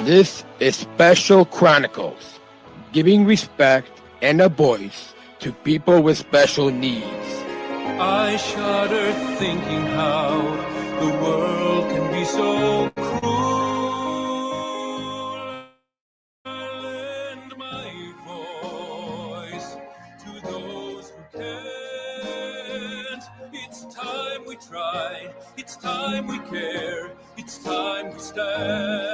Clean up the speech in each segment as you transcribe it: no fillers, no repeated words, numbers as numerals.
This is Special Chronicles, giving respect and a voice to people with special needs. I shudder thinking how the world can be so cruel. Lend my voice to those who can't. It's time we try, it's time we care, it's time we stand.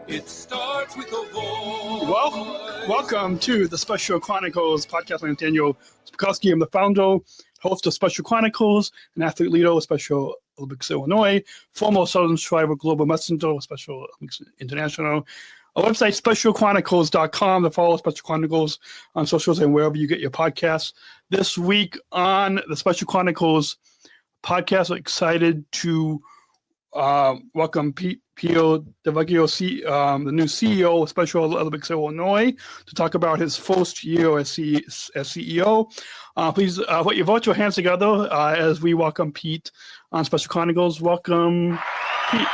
It starts with a voice. Welcome to the Special Chronicles Podcast. I'm Daniel Smrokowski. I'm the founder, host of Special Chronicles, an athlete leader with Special Olympics Illinois, former Southern Striver Global Messenger with Special Olympics International. Our website, specialchronicles.com, to follow Special Chronicles on socials and wherever you get your podcasts. This week on the Special Chronicles podcast, I'm excited to welcome Pete Beale-DelVecchio, the new CEO of Special Olympics Illinois, to talk about his first year as CEO. Please put your virtual hands together as we welcome Pete on Special Chronicles. Welcome, Pete.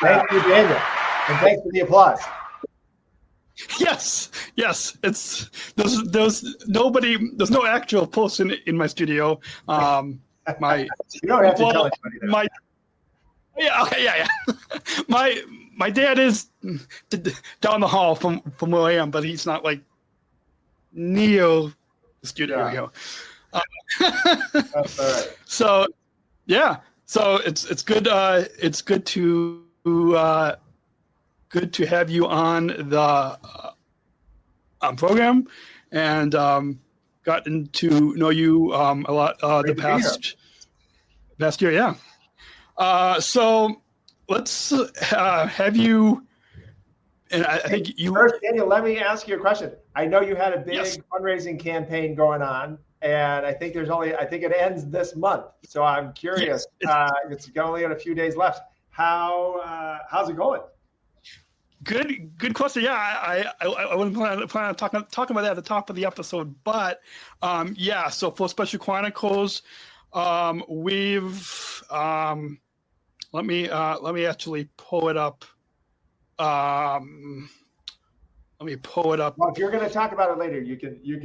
Thank you, Daniel, and thanks for the applause. Yes. It's there's no actual person in my studio. You don't have to tell anybody. Yeah. My dad is down the hall from where I am, but he's not like near the studio here. That's all right. So it's good. It's good to have you on the program, and gotten to know you a lot the past year. Yeah. So let's have you. And I think you first, Daniel. Let me ask you a question. I know you had a big Yes. fundraising campaign going on, and I think I think it ends this month. So I'm curious. Yes. It's only got a few days left. How's it going? Good question. Yeah, I wasn't planning on talking about that at the top of the episode, but So for Special Chronicles, we've let me actually pull it up. Let me pull it up. Well, if you're going to talk about it later, you can do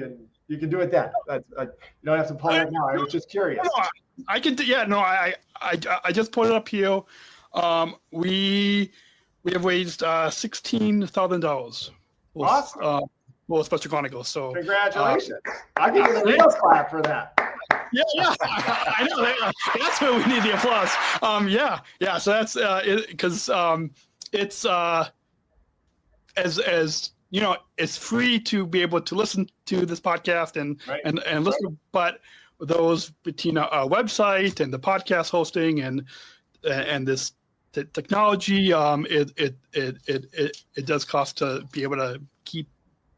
it then. You don't have to pull it now. I was just curious. No, I can. Yeah, no, I just put it up here. We have raised $16,000. Awesome. For Special Chronicles. So Congratulations! I'll give you the real clap for that. Yeah, I know. That's where we need the applause. So that's because it's as you know, it's free to be able to listen to this podcast and listen, but those between our website and the podcast hosting and this technology, it does cost to be able to keep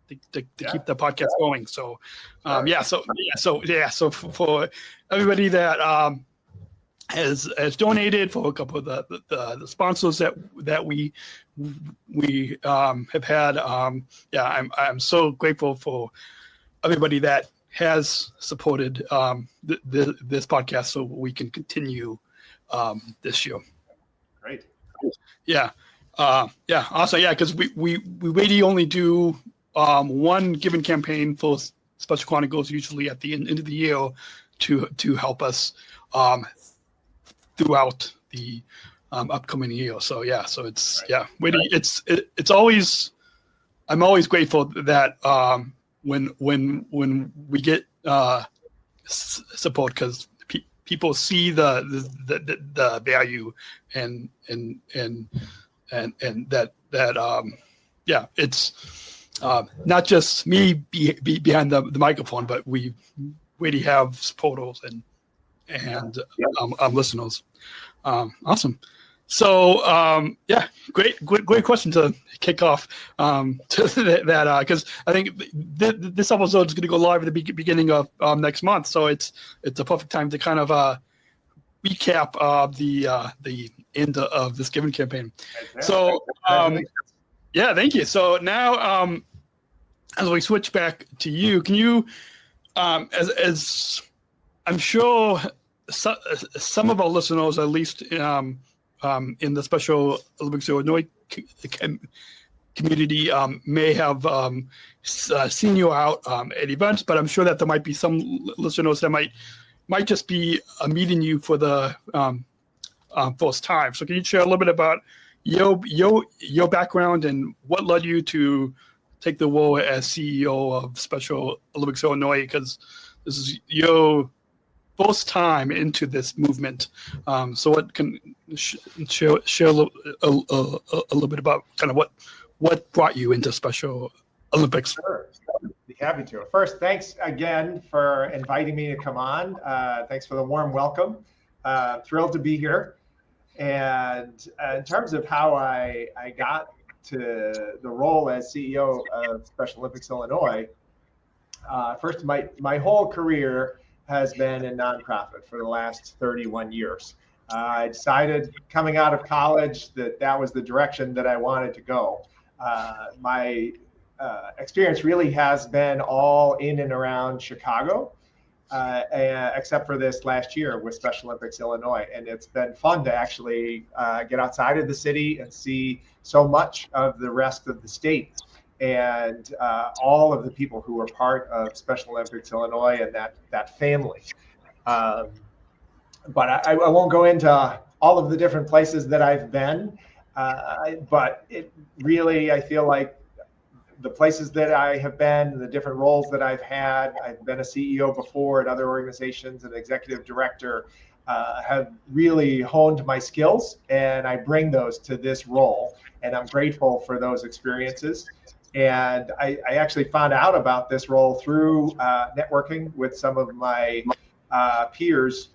keep the podcast going. So, So for everybody that has donated, for a couple of the sponsors that we have had, I'm so grateful for everybody that has supported this podcast, so we can continue this year. Great. Yeah. Also, because we really only do one given campaign for Special Chronicles, usually at the end of the year, to help us throughout the upcoming year. So it's really it's always, I'm always grateful that when we get support, because people see the value and that it's not just me behind the microphone, but we really have supporters and listeners. Awesome. So great question to kick off to that, because I think this episode is going to go live at the beginning of next month, so it's a perfect time to kind of recap the end of this given campaign. So thank you. So now as we switch back to you, can you as I'm sure some of our listeners, at least in the Special Olympics Illinois community may have seen you out at events, but I'm sure that there might be some listeners that might just be meeting you for the first time. So can you share a little bit about your background and what led you to take the role as CEO of Special Olympics Illinois? Because this is your first time into this movement. So what can share a little bit about kind of what brought you into Special Olympics? Sure. Be happy to. First, thanks again for inviting me to come on. Thanks for the warm welcome. Thrilled to be here. And in terms of how I got to the role as CEO of Special Olympics Illinois, first, my whole career has been in nonprofit for the last 31 years. I decided coming out of college that was the direction that I wanted to go. My experience really has been all in and around Chicago, except for this last year with Special Olympics Illinois. And it's been fun to actually get outside of the city and see so much of the rest of the state and all of the people who are part of Special Olympics Illinois and that family. But I won't go into all of the different places that I've been. But it really, I feel like the places that I have been, the different roles that I've had, I've been a CEO before at other organizations, an executive director, have really honed my skills, and I bring those to this role. And I'm grateful for those experiences. And I actually found out about this role through networking with some of my peers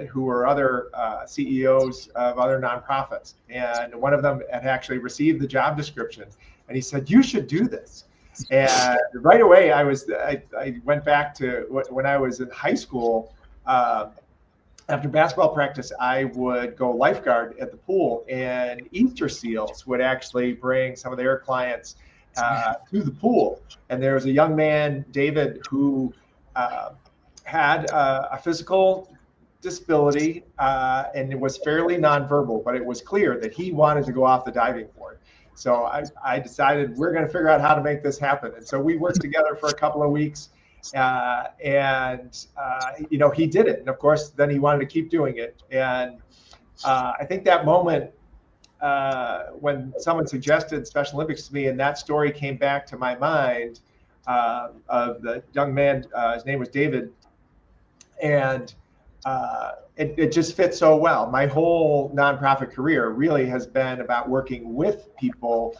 who are other CEOs of other nonprofits. And one of them had actually received the job description, and he said, "You should do this." And right away, I went back to when I was in high school. After basketball practice, I would go lifeguard at the pool, and Easter Seals would actually bring some of their clients to the pool. And there was a young man, David, who had a physical disability, and it was fairly nonverbal, but it was clear that he wanted to go off the diving board. So I decided we're going to figure out how to make this happen. And so we worked together for a couple of weeks, and he did it. And of course, then he wanted to keep doing it. And I think that moment when someone suggested Special Olympics to me, and that story came back to my mind of the young man, his name was David, and it just fits so well. My whole nonprofit career really has been about working with people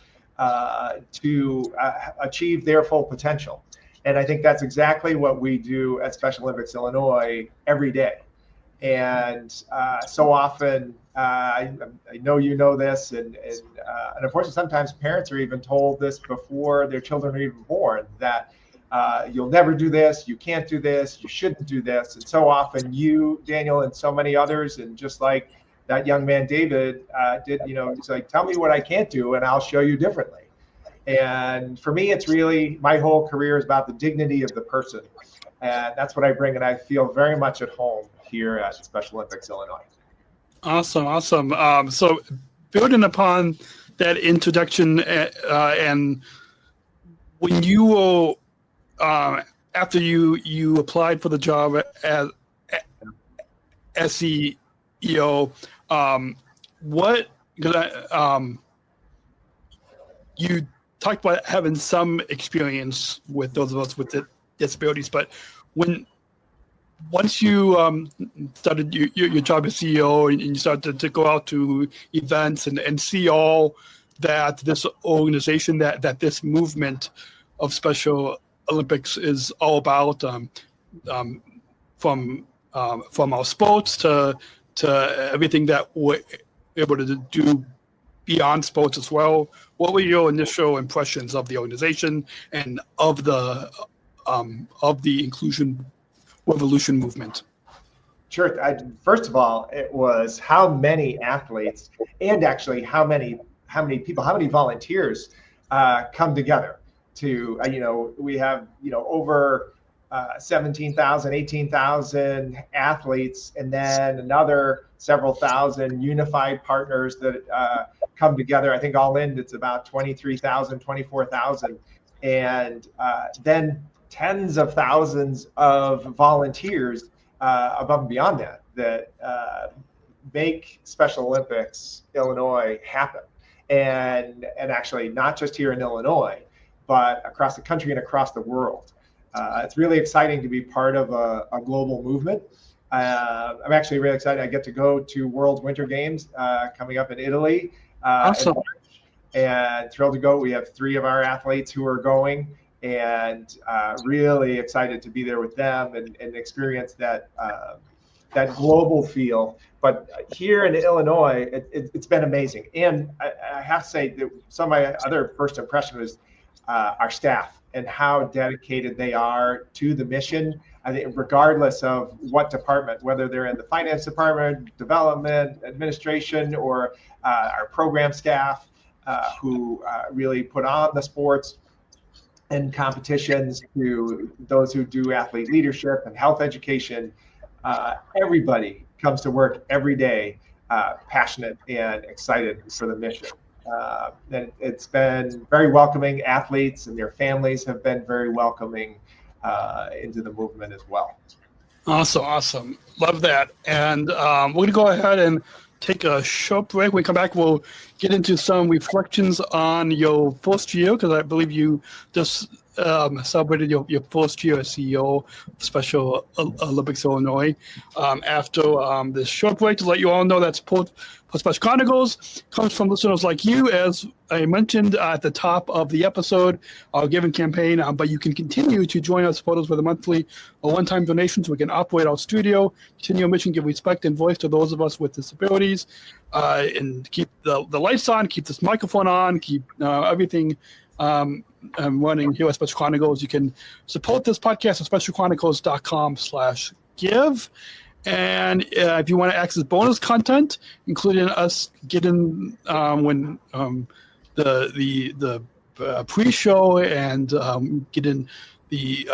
to achieve their full potential. And I think that's exactly what we do at Special Olympics Illinois every day. And so often, I know you know this, and unfortunately, sometimes parents are even told this before their children are even born, that you'll never do this, you can't do this, you shouldn't do this. And so often you, Daniel, and so many others, and just like that young man, David, did, it's like, tell me what I can't do and I'll show you differently. And for me, it's really, my whole career is about the dignity of the person. And that's what I bring, and I feel very much at home here at Special Olympics Illinois. Awesome. So building upon that introduction, and when you were, after you applied for the job as CEO, you talked about having some experience with those of us with disabilities, but once you started your job as CEO and you started to go out to events and see all that this organization, that this movement of Special Olympics is all about, from our sports to everything that we're able to do beyond sports as well. What were your initial impressions of the organization and of the inclusion revolution movement? Sure. First of all, it was how many athletes and actually how many people, how many volunteers come together to, we have, over 17,000, 18,000 athletes, and then another several thousand unified partners that come together. I think all in, it's about 23,000, 24,000. And then tens of thousands of volunteers above and beyond that make Special Olympics Illinois happen. And actually not just here in Illinois, but across the country and across the world. It's really exciting to be part of a global movement. I'm actually really excited. I get to go to World Winter Games coming up in Italy. Awesome. And thrilled to go. We have 3 of our athletes who are going, and really excited to be there with them and experience that global feel. But here in Illinois, it's been amazing. And I have to say that some of my other first impression was our staff and how dedicated they are to the mission. I think regardless of what department, whether they're in the finance department, development, administration, or our program staff who really put on the sports and competitions, to those who do athlete leadership and health education, everybody comes to work every day passionate and excited for the mission. And it's been very welcoming. Athletes and their families have been very welcoming into the movement as well. Awesome. Love that. And we're going to go ahead and take a short break. When we come back, we'll get into some reflections on your first year, because I believe you just celebrated your first year as CEO of Special Olympics Illinois. After this short break, to let you all know that support for Special Chronicles comes from listeners like you, as I mentioned at the top of the episode, our giving campaign, but you can continue to join our supporters with a monthly or one-time donation so we can operate our studio, continue our mission, give respect and voice to those of us with disabilities, and keep the lights on, keep this microphone on, keep everything running here at Special Chronicles. You can support this podcast at specialchronicles.com/give. And if you want to access bonus content, including us getting when the pre-show and getting the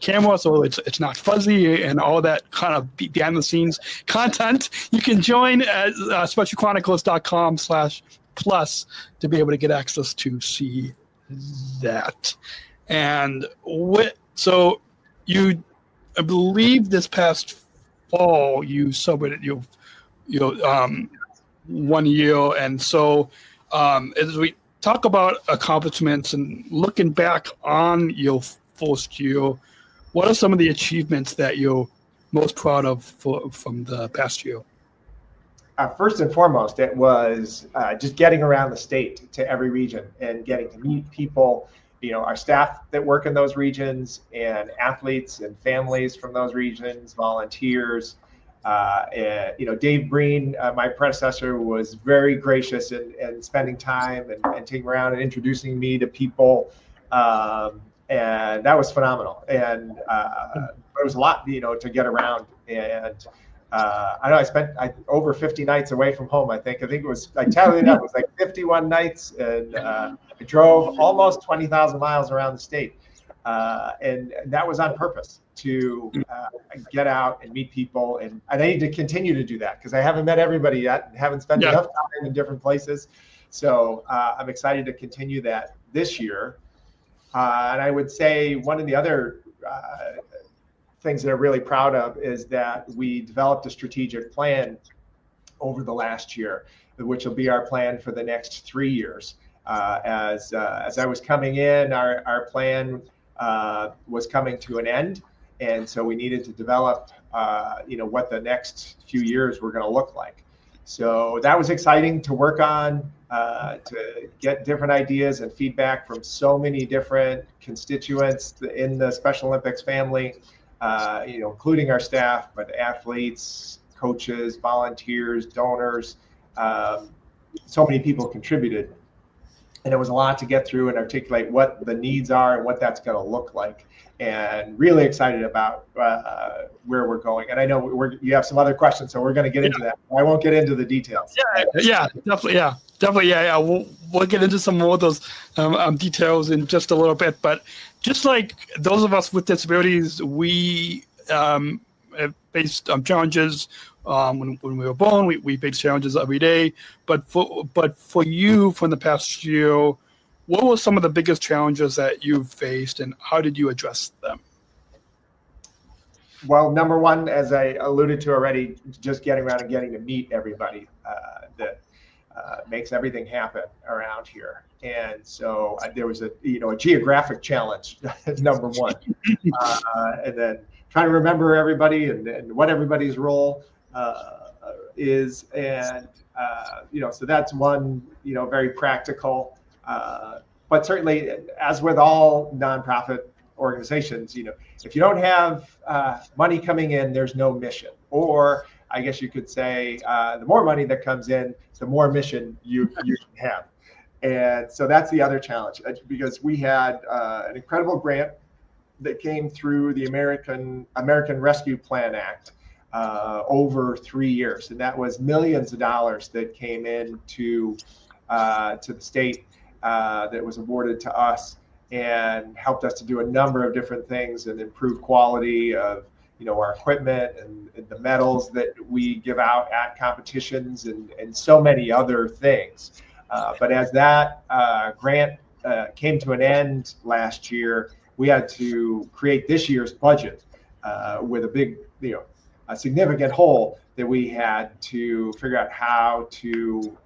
camera, so it's not fuzzy and all that kind of behind the scenes content, you can join at specialchronicles.com/plus to be able to get access to see that. And so you, I believe this past fall, you celebrated your 1 year. And so as we talk about accomplishments and looking back on your first year, what are some of the achievements that you're most proud of from the past year? First and foremost, it was just getting around the state to every region and getting to meet people, our staff that work in those regions, and athletes and families from those regions, volunteers. Dave Breen, my predecessor, was very gracious in spending time and taking around and introducing me to people. And that was phenomenal. And it was a lot, to get around. And I know I spent over 50 nights away from home. I think it was, I tallied it up, it was like 51 nights, and I drove almost 20,000 miles around the state. And that was on purpose, to get out and meet people. And I need to continue to do that, because I haven't met everybody yet and haven't spent enough time in different places. So I'm excited to continue that this year. And I would say one of the other things that I'm really proud of is that we developed a strategic plan over the last year, which will be our plan for the next 3 years. As I was coming in, our plan was coming to an end, and so we needed to develop, what the next few years were going to look like. So that was exciting to work on, to get different ideas and feedback from so many different constituents in the Special Olympics family. Including our staff, but athletes, coaches, volunteers, donors. So many people contributed. And it was a lot to get through and articulate what the needs are and what that's going to look like. And really excited about where we're going. And I know you have some other questions, so we're going to get into that. I won't get into the details. Definitely. We'll get into some more of those details in just a little bit. But just like those of us with disabilities, we faced challenges when we were born. We face challenges every day. But for you, from the past year, what were some of the biggest challenges that you've faced, and how did you address them? Well, number one, as I alluded to already, just getting around and getting to meet everybody that makes everything happen around here. And so there was a geographic challenge, number one, and then trying to remember everybody and what everybody's role is, and so that's one very practical. But certainly, as with all nonprofit organizations, if you don't have money coming in, there's no mission. Or I guess you could say the more money that comes in, the more mission you can have. And so that's the other challenge, because we had an incredible grant that came through the American Rescue Plan Act over 3 years, and that was millions of dollars that came in to the state. That was awarded to us and helped us to do a number of different things and improve quality of our equipment and the medals that we give out at competitions and so many other things. But as that grant came to an end last year, we had to create this year's budget with a big, a significant hole that we had to figure out how to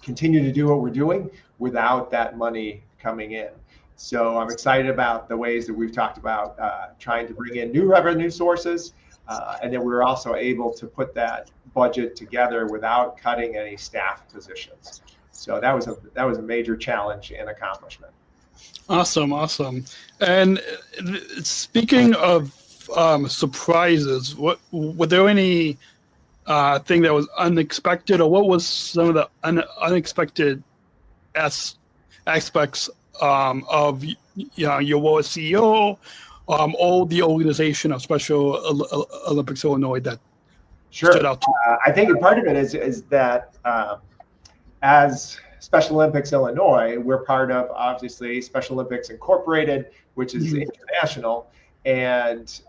continue to do what we're doing without that money coming in. So I'm excited about the ways that we've talked about trying to bring in new revenue sources, and then we were also able to put that budget together without cutting any staff positions. So that was a major challenge and accomplishment. Awesome. And speaking of surprises, were there any thing that was unexpected, or what was some of the unexpected aspects of your role as CEO, or the organization of Special Olympics Illinois that stood out to you? I think part of it is that as Special Olympics Illinois, we're part of obviously Special Olympics Incorporated, which is international, and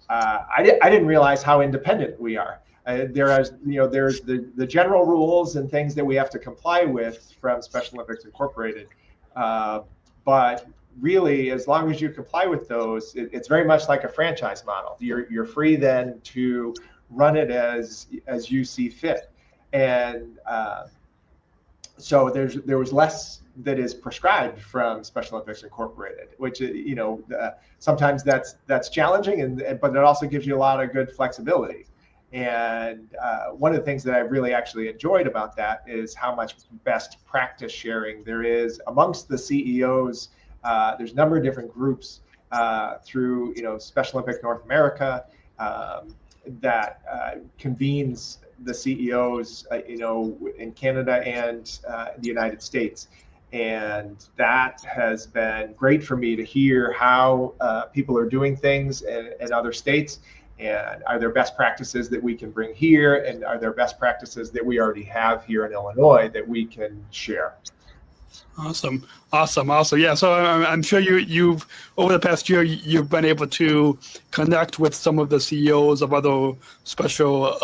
I didn't realize how independent we are. There's the general rules and things that we have to comply with from Special Olympics Incorporated, but really, as long as you comply with those, it's very much like a franchise model. You're free then to run it as you see fit, and so there was less that is prescribed from Special Olympics Incorporated, which sometimes that's challenging, but it also gives you a lot of good flexibility. And one of the things that I really actually enjoyed about that is how much best practice sharing there is amongst the CEOs. There's a number of different groups through Special Olympics North America that convenes the CEOs in Canada and the United States. And that has been great for me to hear how people are doing things in other states, and are there best practices that we can bring here, and are there best practices that we already have here in Illinois that we can share. Awesome. Yeah, so I'm sure you've over the past year you've been able to connect with some of the CEOs of other Special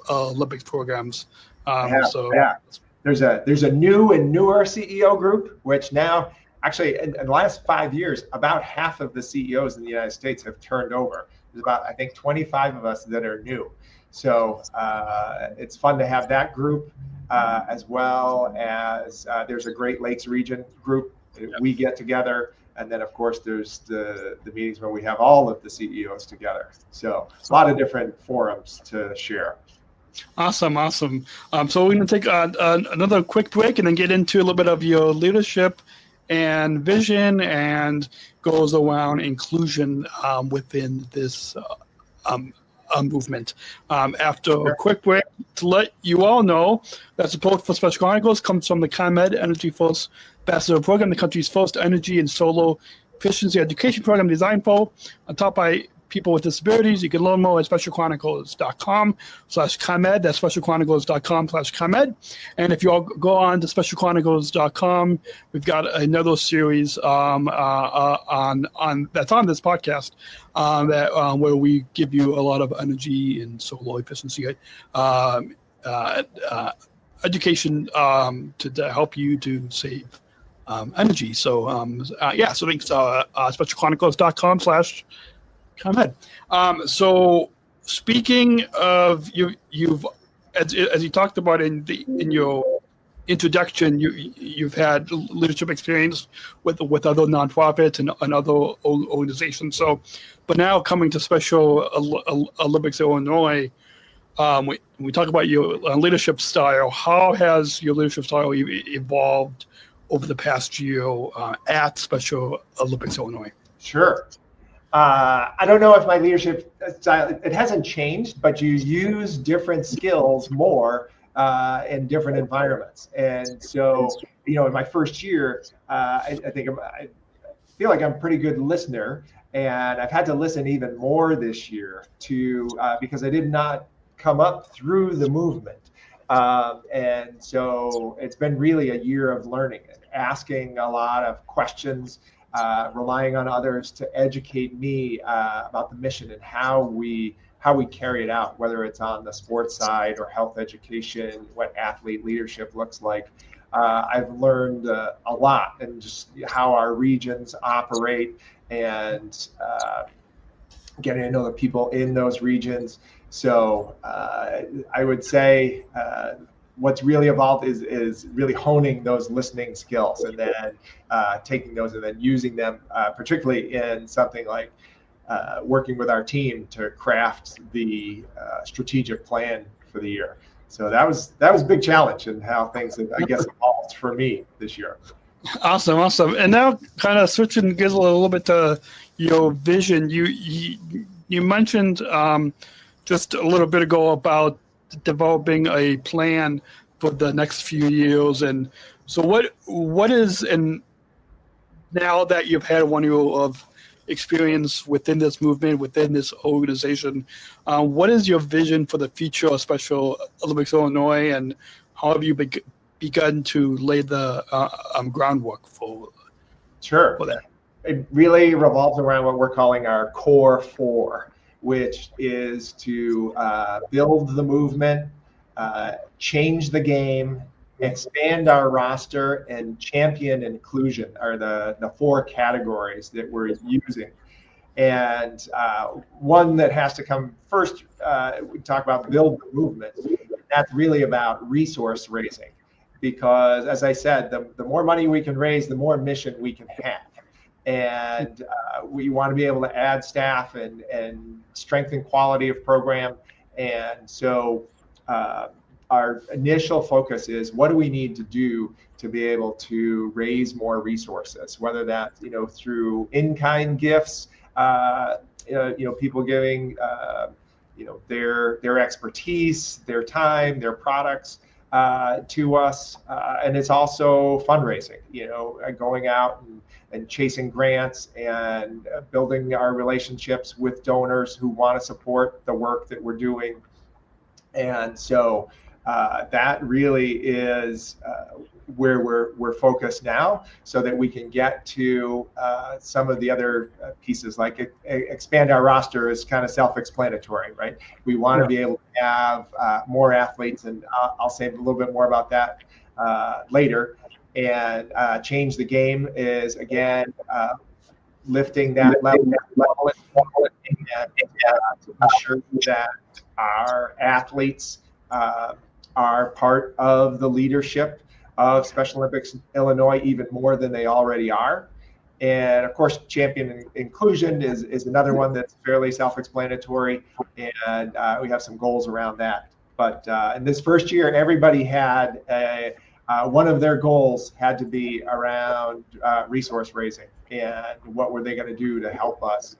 Olympics programs. Yeah. There's a new and newer CEO group, which now actually in the last 5 years, about half of the CEOs in the United States have turned over. There's about, I think, 25 of us that are new. So it's fun to have that group, as well as there's a Great Lakes region group. We get together. And then, of course, there's the meetings where we have all of the CEOs together. So a lot of different forums to share. Awesome. So we're going to take another quick break and then get into a little bit of your leadership and vision and goals around inclusion within this movement. After a quick break, to let you all know that support for Special Chronicles comes from the ComEd Energy Force Ambassador Program, the country's first energy and solar efficiency education program designed for and taught by people with disabilities. You can learn more at specialchronicles.com/ComEd. That's specialchronicles.com/ComEd. And if you all go on to specialchronicles.com, we've got another series on that's on this podcast where we give you a lot of energy and solar efficiency education to help you to save energy. So so links specialchronicles.com/ComEd. So speaking of you've as you talked about in your introduction, you've had leadership experience with other nonprofits and other organizations. So, but now coming to Special Olympics Illinois, we talk about your leadership style. How has your leadership style evolved over the past year at Special Olympics Illinois? Sure. I don't know if my leadership style, it hasn't changed, but you use different skills more in different environments. And so, in my first year, I feel like I'm a pretty good listener, and I've had to listen even more this year because I did not come up through the movement. And so it's been really a year of learning and asking a lot of questions, relying on others to educate me about the mission and how we carry it out, whether it's on the sports side or health education, what athlete leadership looks like. I've learned a lot, and just how our regions operate, and getting to know the people in those regions. So I would say what's really evolved is really honing those listening skills, and then taking those and then using them, particularly in something like working with our team to craft the strategic plan for the year. So that was a big challenge, and how things have, I guess, evolved for me this year. Awesome. And now, kind of switching gears a little bit to your vision. You mentioned just a little bit ago about developing a plan for the next few years, and so what is, and now that you've had 1 year of experience within this movement, within this organization, what is your vision for the future of Special Olympics Illinois, and how have you begun to lay the groundwork for that? It really revolves around what we're calling our core four, which is to build the movement, change the game, expand our roster, and champion inclusion are the four categories that we're using. And one that has to come first, we talk about build the movement. That's really about resource raising, because as I said, the more money we can raise, the more mission we can have. And we want to be able to add staff and strengthen quality of program. And so our initial focus is, what do we need to do to be able to raise more resources, whether that's through in-kind gifts, people giving their expertise, their time, their products to us, and it's also fundraising, going out and chasing grants and building our relationships with donors who want to support the work that we're doing. And so that really is where we're focused now, so that we can get to some of the other pieces, like expand our roster is kind of self-explanatory, right? We want to be able to have more athletes, and I'll say a little bit more about that later. And change the game is, again, lifting that level and ensure that our athletes are part of the leadership of Special Olympics Illinois even more than they already are. And of course, champion inclusion is another one that's fairly self-explanatory, and we have some goals around that. But in this first year, everybody had one of their goals had to be around resource raising, and what were they going to do to help us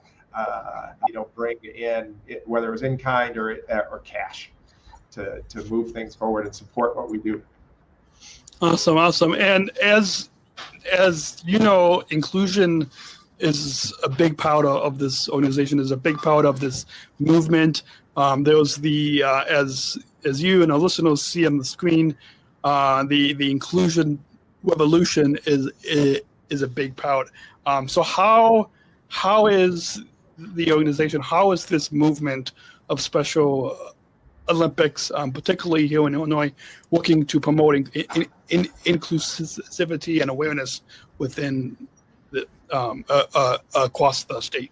bring in whether it was in kind or cash to move things forward and support what we do. Awesome. And as you know, inclusion is a big part of this organization, is a big part of this movement. There's the as you and our listeners see on the screen, the inclusion revolution is a big part. So how is the organization, how is this movement of Special Olympics, particularly here in Illinois, working to promoting inclusivity and awareness within across the state?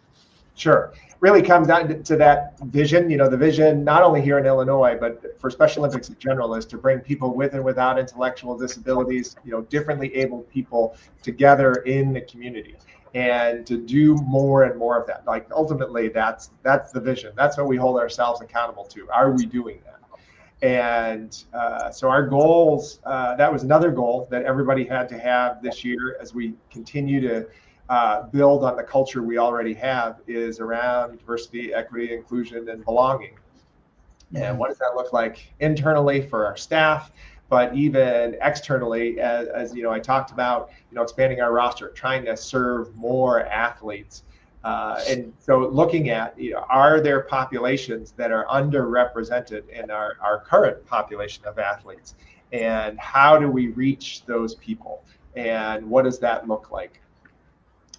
Sure. Really comes down to that vision. The vision not only here in Illinois, but for Special Olympics in general, is to bring people with and without intellectual disabilities, differently abled people together in the community, and to do more and more of that. Like ultimately, that's the vision. That's what we hold ourselves accountable to. Are we doing that? And so our goals, that was another goal that everybody had to have this year as we continue to build on the culture we already have, is around diversity, equity, inclusion, and belonging. And what does that look like internally for our staff, but even externally, as I talked about, expanding our roster, trying to serve more athletes. And so looking at, are there populations that are underrepresented in our current population of athletes? And how do we reach those people? And what does that look like?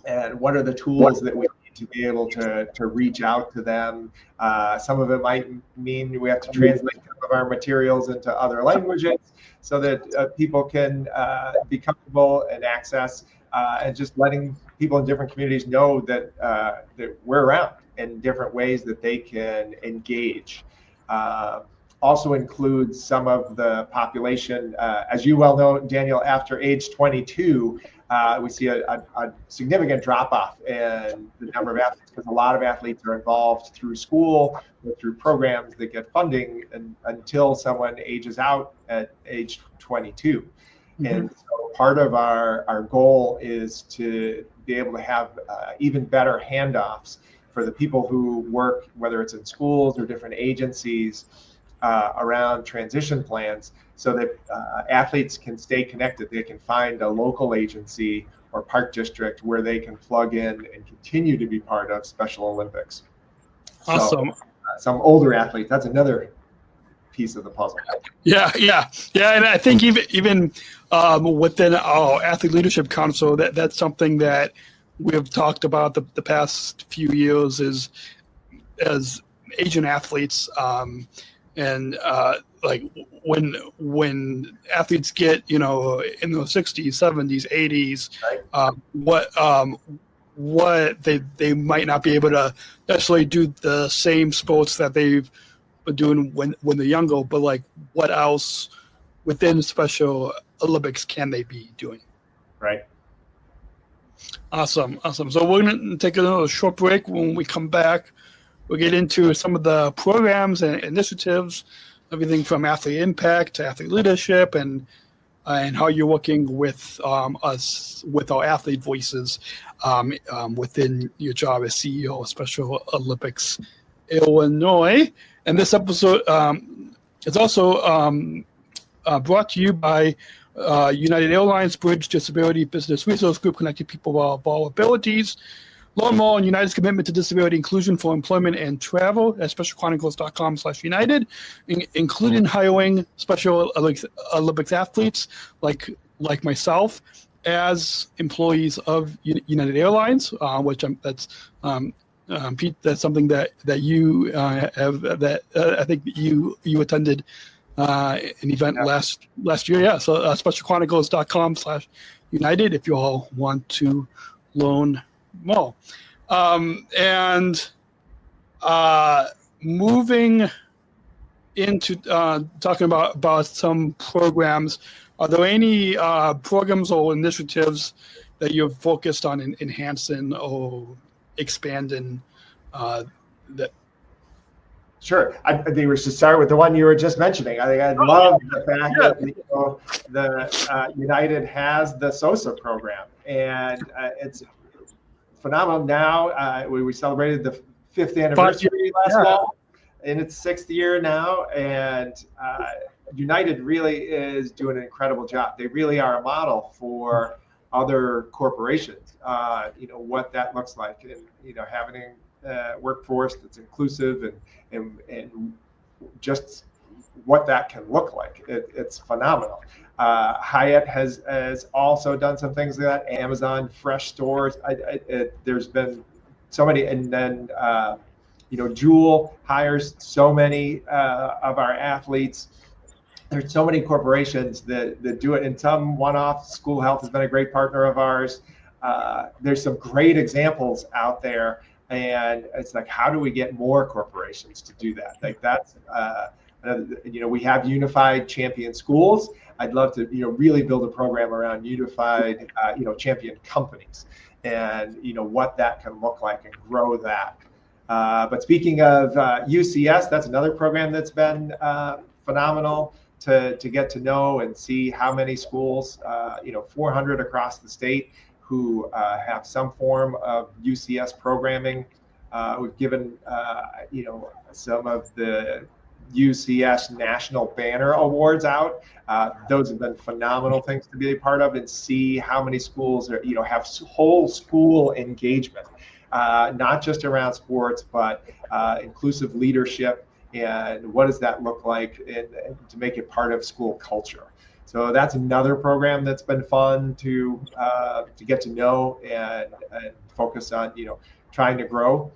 And what are the tools that we need to be able to reach out to them? Some of it might mean we have to translate some of our materials into other languages so that people can be comfortable and access, and just letting people in different communities know that we're around in different ways that they can engage. Also includes some of the population, as you well know, Daniel, after age 22, we see a significant drop-off in the number of athletes, because a lot of athletes are involved through school or through programs that get funding until someone ages out at age 22. Mm-hmm. And so part of our goal is to be able to have even better handoffs for the people who work, whether it's in schools or different agencies, around transition plans, so that athletes can stay connected. They can find a local agency or park district where they can plug in and continue to be part of Special Olympics. Awesome. So, some older athletes, that's another piece of the puzzle. Yeah. And I think even within our Athlete Leadership Council, that's something that we've talked about the past few years, is as Asian athletes, and like when athletes get in the 60s, 70s, 80s, what they might not be able to necessarily do the same sports that they've been doing when they're younger, but like what else within Special Olympics can they be doing? Right. Awesome. So we're going to take another short break. When we come back, we'll get into some of the programs and initiatives, everything from athlete impact to athlete leadership, and how you're working with us, with our athlete voices, within your job as CEO of Special Olympics Illinois. And this episode is also brought to you by United Airlines Bridge Disability Business Resource Group, connecting people with all abilities. Learn more on United's commitment to disability inclusion for employment and travel at specialchronicles.com/United, including hiring Special Olympics athletes like myself as employees of United Airlines, which Pete, that's something that you have, that I think you attended an event last year. Yeah, so specialchronicles.com/United if you all want to learn more. And moving into talking about some programs, are there any programs or initiatives that you've focused on enhancing or expanding that? Sure. I think we should start with the one you were just mentioning. I think I love the fact that United has the SOSA program, and it's phenomenal. Now we celebrated the 5th anniversary last fall, in its 6th year now, and United really is doing an incredible job. They really are a model for other corporations. What that looks like, and having a workforce that's inclusive and just what that can look like. It's phenomenal. Hyatt has also done some things like that. Amazon Fresh Stores. There's been so many, and then Jewel hires so many of our athletes. There's so many corporations that do it, and some one-off. School Health has been a great partner of ours. There's some great examples out there, and it's like, how do we get more corporations to do that? Like that's, we have unified champion schools. I'd love to, really build a program around unified, champion companies, and what that can look like and grow that. But speaking of UCS, that's another program that's been phenomenal to get to know and see how many schools, 400 across the state who have some form of UCS programming. We've given, some of the UCS National Banner Awards out. Those have been phenomenal things to be a part of, and see how many schools are, have whole school engagement, not just around sports, but inclusive leadership, and what does that look like, and to make it part of school culture. So that's another program that's been fun to get to know and focus on, trying to grow.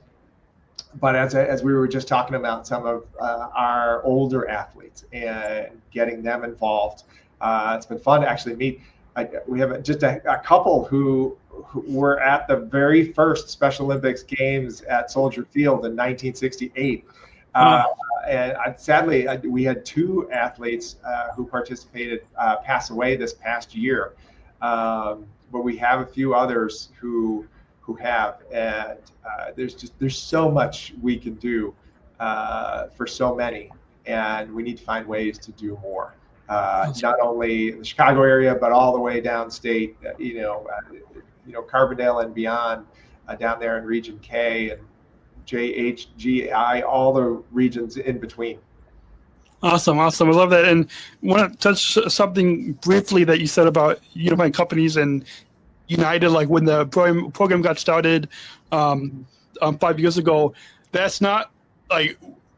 But as we were just talking about some of our older athletes and getting them involved, it's been fun to actually meet. We have just a couple who were at the very first Special Olympics games at Soldier Field in 1968. And sadly, we had 2 athletes who participated pass away this past year. But we have a few others who have, and there's so much we can do for so many, and we need to find ways to do more. Not only in the Chicago area, but all the way downstate, Carbondale and beyond, down there in Region K and JHGI, all the regions in between. Awesome. I love that. And I want to touch something briefly that you said about unifying companies and United, like when the program got started 5 years ago. That's not like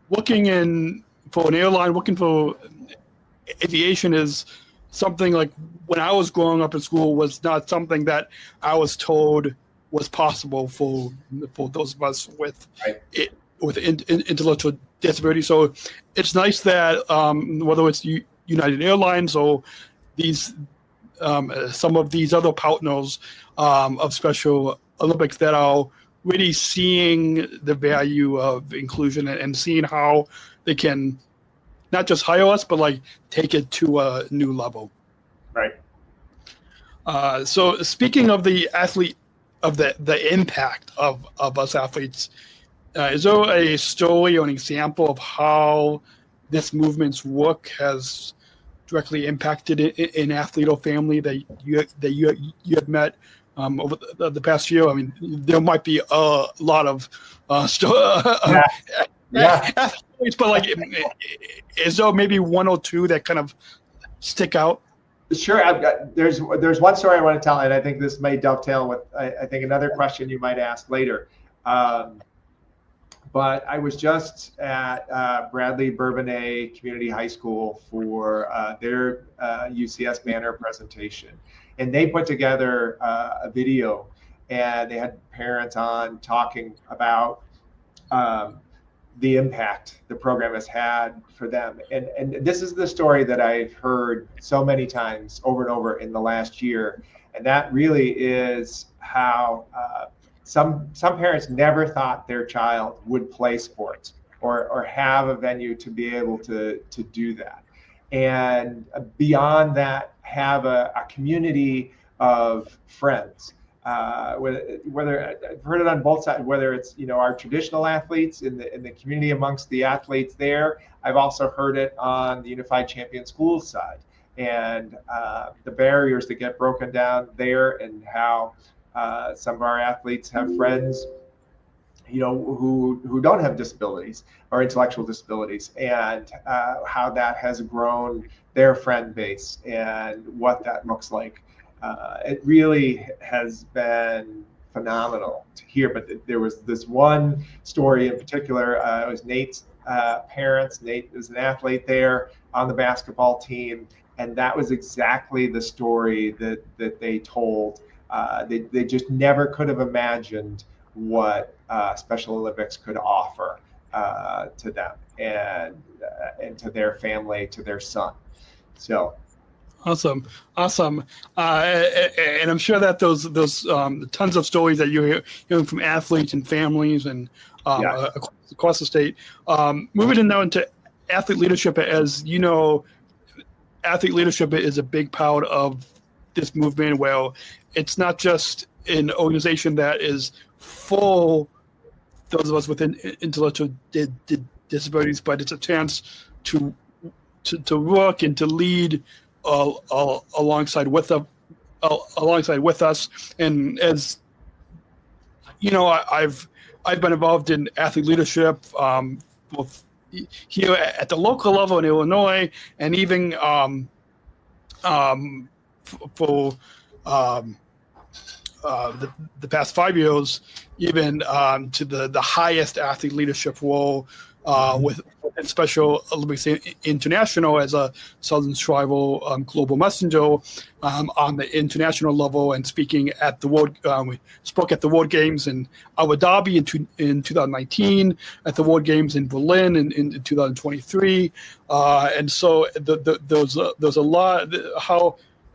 working for an airline, working for aviation is something like when I was growing up in school was not something that I was told was possible for those of us with intellectual disability. So it's nice that whether it's United Airlines or these some of these other partners of Special Olympics that are really seeing the value of inclusion and seeing how they can not just hire us, but like take it to a new level. Right. So speaking of the athlete, of the impact of us athletes, is there a story or an example of how this movement's work has directly impacted an athlete or family that you have met over the past year? I mean, there might be a lot of athletes, but like, is there maybe one or two that kind of stick out? Sure. There's one story I want to tell, and I think this may dovetail with I think another question you might ask later. But I was just at Bradley Bourbonnais Community High School for their UCS banner presentation, and they put together a video, and they had parents on talking about the impact the program has had for them. And this is the story that I've heard so many times over and over in the last year. And that really is how some parents never thought their child would play sports or have a venue to be able to do that. And beyond that, have a community of friends. Whether I've heard it on both sides, whether it's our traditional athletes in the community amongst the athletes there. I've also heard it on the Unified Champion Schools side, and the barriers that get broken down there, and how Some of our athletes have friends, who don't have disabilities or intellectual disabilities, and how that has grown their friend base and what that looks like. It really has been phenomenal to hear. But there was this one story in particular. It was Nate's parents. Nate is an athlete there on the basketball team, and that was exactly the story that they told. They just never could have imagined what Special Olympics could offer to them and to their family, to their son. So. Awesome. And I'm sure that those tons of stories that you're hearing from athletes and families and across the state. Moving in now into athlete leadership, as you know, athlete leadership is a big part of this movement. Well, it's not just an organization that is for those of us with intellectual disabilities, but it's a chance to work and to lead alongside with us. And as you know, I've been involved in athlete leadership both here at the local level in Illinois, and even for the past 5 years, even to the highest athlete leadership role with Special Olympics International as a Southern Tribal global messenger on the international level, and speaking at the World. We spoke at the World Games in Abu Dhabi in 2019, at the World Games in Berlin in 2023, and so there's a lot.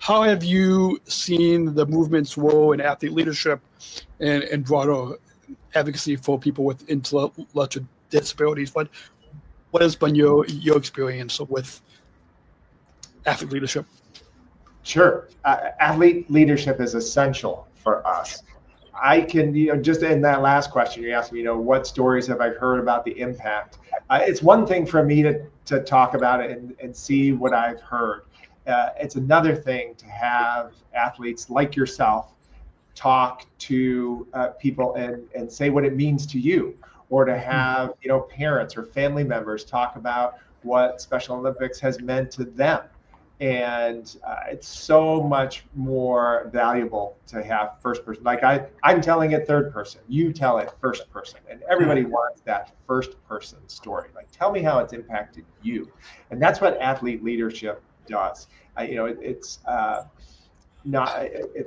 How have you seen the movement's role in athlete leadership and broader advocacy for people with intellectual disabilities? What has been your experience with athlete leadership? Sure. Athlete leadership is essential for us. I can, just in that last question, you asked me, what stories have I heard about the impact? It's one thing for me to talk about it and see what I've heard. It's another thing to have athletes like yourself talk to people and say what it means to you, or to have parents or family members talk about what Special Olympics has meant to them. And it's so much more valuable to have first person. Like I'm telling it third person, you tell it first person, and everybody wants that first person story. Like, tell me how it's impacted you. And that's what athlete leadership does. It's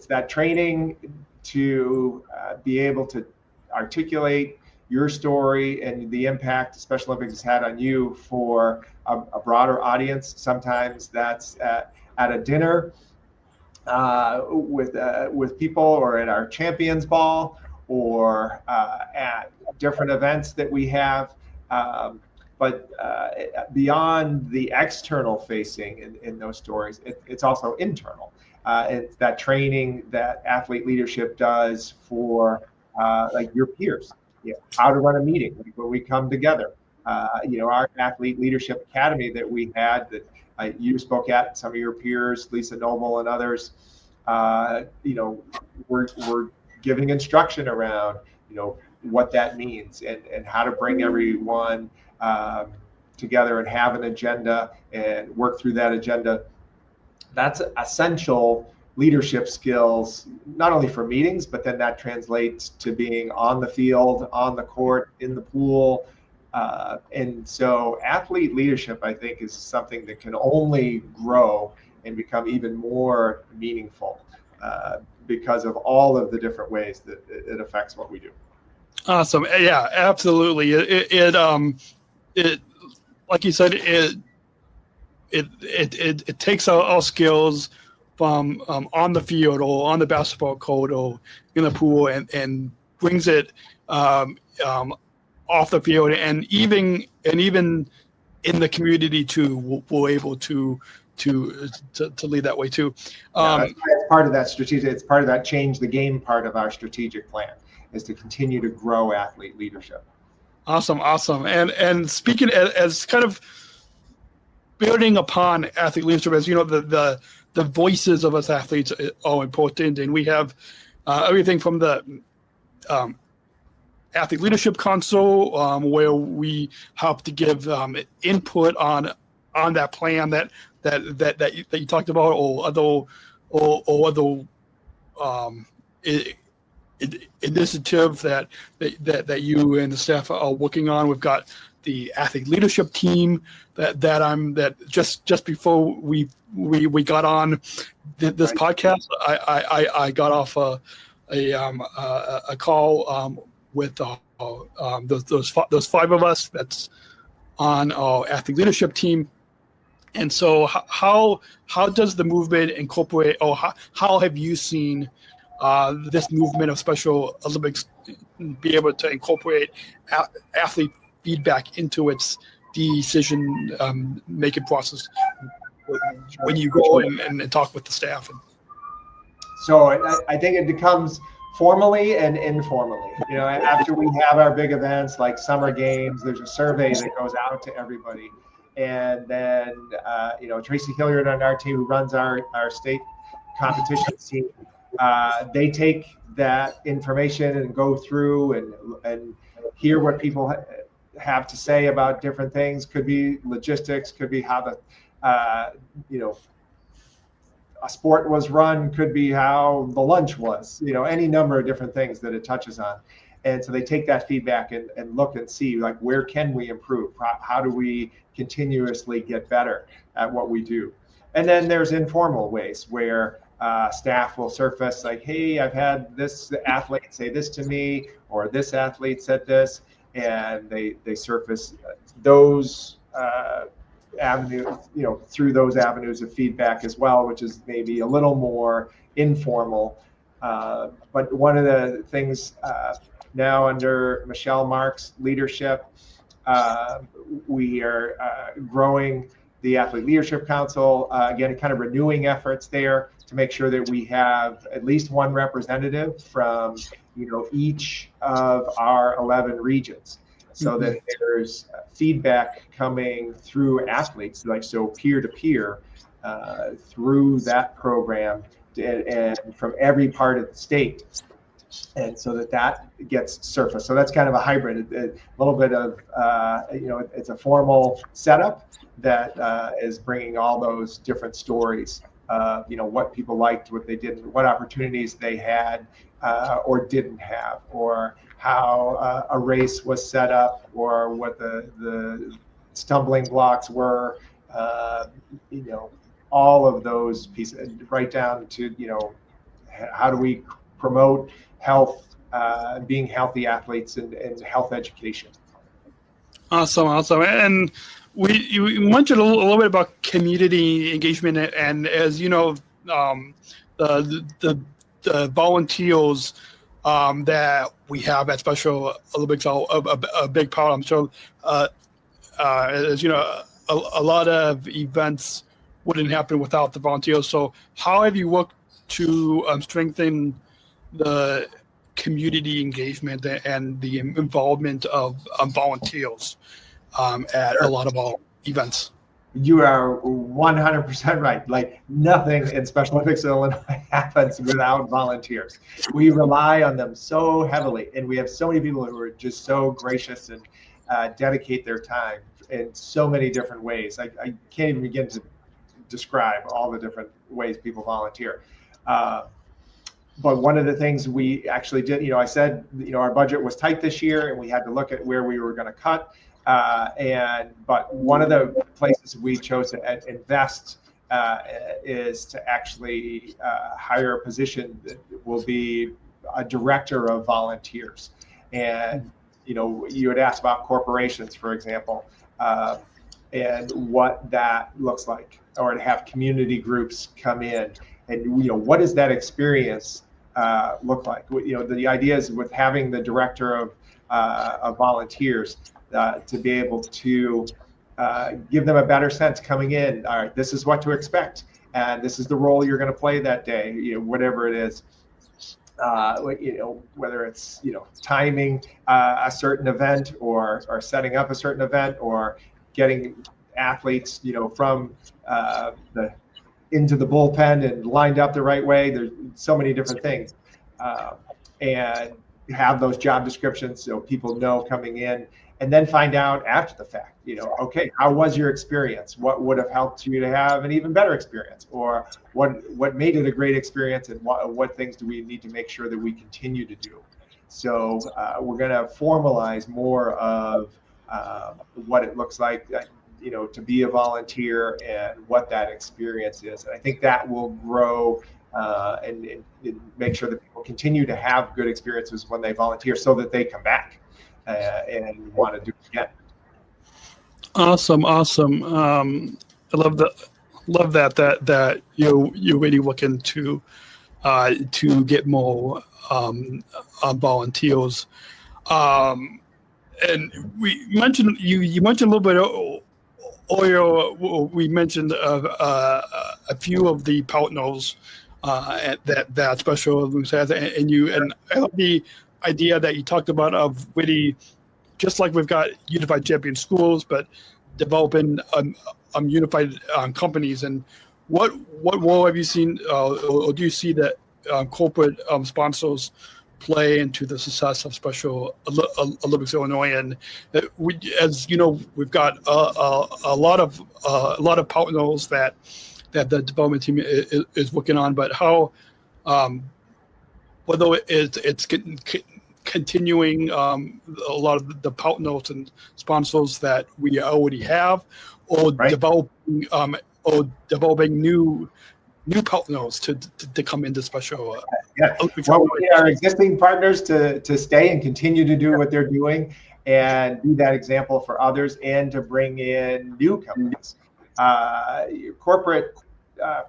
that training to be able to articulate your story and the impact Special Olympics has had on you for a broader audience. Sometimes that's at a dinner with people, or at our Champions Ball, or at different events that we have. But beyond the external facing in those stories, it's also internal. It's that training that athlete leadership does for like your peers. How to run a meeting when we come together. Our athlete leadership academy that we had, that you spoke at, some of your peers, Lisa Noble and others, we're giving instruction around, what that means and how to bring everyone together and have an agenda and work through that agenda. That's essential leadership skills, not only for meetings, but then that translates to being on the field, on the court, in the pool. And so athlete leadership, I think, is something that can only grow and become even more meaningful because of all of the different ways that it affects what we do. Awesome. Yeah, absolutely. It like you said, it takes our skills from on the field or on the basketball court or in the pool and brings it off the field, and even in the community too, we're able to lead that way too. It's part of that strategic. It's part of that change the game part of our strategic plan, is to continue to grow athlete leadership. Awesome. And speaking as kind of building upon athlete leadership, as you know, the voices of us athletes are important, and we have everything from the Athlete Leadership Council, where we help to give input on that plan that you talked about, or other initiative that you and the staff are working on. We've got the athlete leadership team that just before we got on this podcast, I got off a call with those five of us that's on our athlete leadership team. And so how does the movement incorporate, or how have you seen this movement of Special Olympics be able to incorporate athlete feedback into its decision making process when you go and talk with the staff? So I think it becomes formally and informally. After we have our big events like summer games, there's a survey that goes out to everybody. And then, Tracy Hilliard on our team, who runs our state competition team, they take that information and go through and hear what people have to say about different things. Could be logistics, could be how a sport was run, could be how the lunch was, any number of different things that it touches on. And so they take that feedback and look and see, like, where can we improve? How do we continuously get better at what we do? And then there's informal ways where staff will surface like, hey, I've had this athlete say this to me, or this athlete said this, and they surface those avenues, through those avenues of feedback as well, which is maybe a little more informal. But one of the things now under Michelle Mark's leadership, we are growing the Athlete Leadership Council, again, kind of renewing efforts there to make sure that we have at least one representative from, each of our 11 regions, so that there's feedback coming through athletes, so peer-to-peer, through that program and from every part of the state. And so that gets surfaced. So that's kind of a hybrid, a little bit of, it's a formal setup that is bringing all those different stories, what people liked, what they didn't, what opportunities they had or didn't have, or how a race was set up, or what the stumbling blocks were, all of those pieces, right down to, how do we promote health, being healthy athletes, and health education. Awesome. And you mentioned a little bit about community engagement, and as you know, the volunteers that we have at Special Olympics are a big part. I'm sure, as you know, a lot of events wouldn't happen without the volunteers. So how have you worked to strengthen the community engagement and the involvement of volunteers at a lot of our events? You are 100% right. Like, nothing in Special Olympics Illinois happens without volunteers. We rely on them so heavily, and we have so many people who are just so gracious and dedicate their time in so many different ways. I can't even begin to describe all the different ways people volunteer. But one of the things we actually did, I said, our budget was tight this year, and we had to look at where we were going to cut. But one of the places we chose to invest is to actually hire a position that will be a director of volunteers. And, you had asked about corporations, for example, and what that looks like, or to have community groups come in. And, what does that experience look like? The idea is with having the director of volunteers, to be able to give them a better sense coming in. All right, this is what to expect, and this is the role you're going to play that day. Whatever it is, whether it's timing a certain event, or setting up a certain event, or getting athletes from into the bullpen and lined up the right way. There's so many different things. and have those job descriptions so people know coming in, and then find out after the fact, okay, how was your experience? What would have helped you to have an even better experience? Or what made it a great experience, and what things do we need to make sure that we continue to do? So we're going to formalize more of what it looks like, to be a volunteer and what that experience is. And I think that will grow and make sure that people continue to have good experiences when they volunteer, so that they come back and want to do it again. Awesome. I love that you're really looking to get more volunteers. And we mentioned you mentioned a little bit earlier. We mentioned a few of the partners that Special Olympics has, and I love the idea that you talked about of really, just like we've got unified champion schools, but developing unified companies. And what role have you seen, or do you see that corporate sponsors play into the success of Special Olympics Illinois? And as you know, we've got a lot of partners that the development team is working on. But how, whether it's continuing a lot of the partners and sponsors that we already have, or right, developing new partners to come into Special. Well, we need our existing partners to stay and continue to do what they're doing and be that example for others, and to bring in new companies. Corporate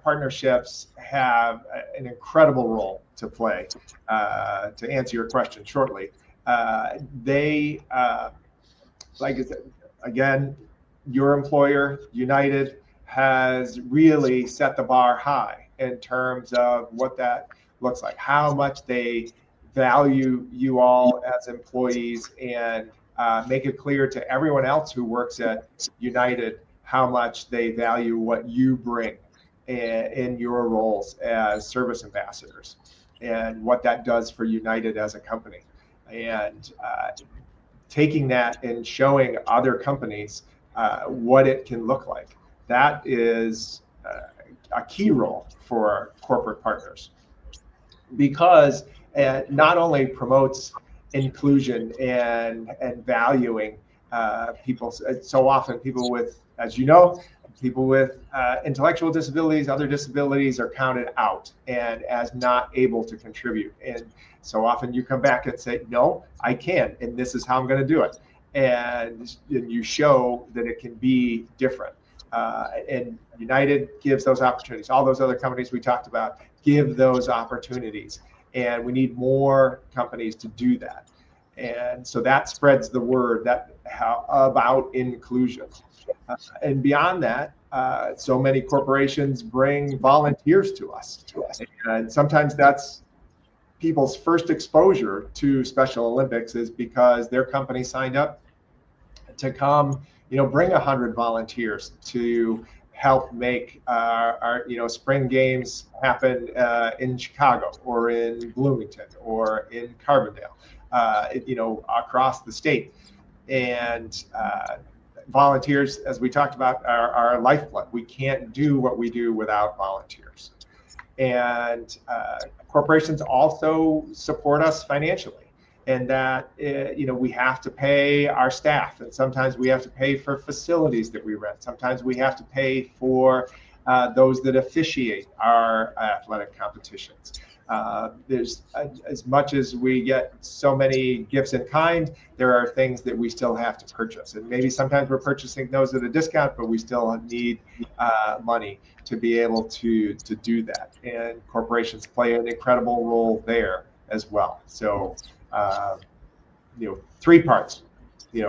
partnerships have an incredible role to play. To answer your question shortly, they, like I said, again, your employer, United, has really set the bar high in terms of what that looks like, how much they value you all as employees, and make it clear to everyone else who works at United how much they value what you bring in your roles as service ambassadors, and what that does for United as a company. And taking that and showing other companies what it can look like. That is a key role for corporate partners, because it not only promotes inclusion and valuing people. So often people with, as you know, people with intellectual disabilities, other disabilities, are counted out and as not able to contribute. And so often you come back and say, no, I can, and this is how I'm going to do it. And you show that it can be different. And United gives those opportunities. All those other companies we talked about give those opportunities. And we need more companies to do that. And so that spreads the word about inclusion. And beyond that, so many corporations bring volunteers to us. And sometimes that's people's first exposure to Special Olympics, is because their company signed up to come, bring 100 volunteers to help make our spring games happen in Chicago, or in Bloomington, or in Carbondale, across the state. And volunteers, as we talked about, are our lifeblood. We can't do what we do without volunteers. And corporations also support us financially, and that we have to pay our staff, and sometimes we have to pay for facilities that we rent. Sometimes we have to pay for those that officiate our athletic competitions. There's as much as we get so many gifts in kind, there are things that we still have to purchase, and maybe sometimes we're purchasing those at a discount, but we still need money to be able to do that. And corporations play an incredible role there as well. So 3 parts,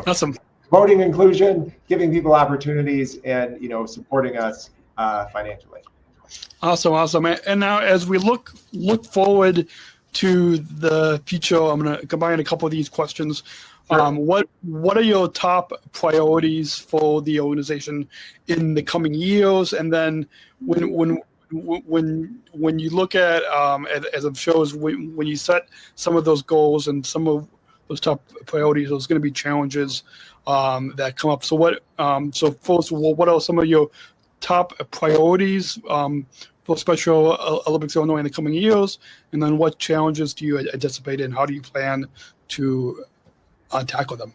Awesome. Promoting inclusion, giving people opportunities, and supporting us financially. Awesome. And now, as we look forward to the future, I'm going to combine a couple of these questions. Sure. What are your top priorities for the organization in the coming years? And then when when you look at as it shows, when you set some of those goals and some of those top priorities, there's going to be challenges that come up. So so first of all, what are some of your top priorities for Special Olympics Illinois in the coming years? And then what challenges do you anticipate, and how do you plan to tackle them?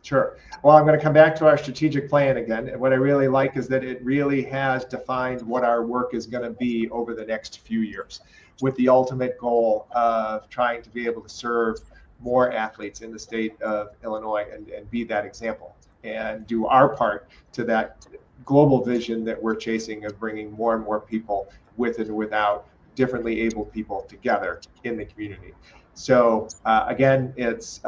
Sure. Well, I'm going to come back to our strategic plan again. And what I really like is that it really has defined what our work is going to be over the next few years, with the ultimate goal of trying to be able to serve more athletes in the state of Illinois and be that example and do our part to that global vision that we're chasing of bringing more and more people with and without differently able people together in the community. So again, it's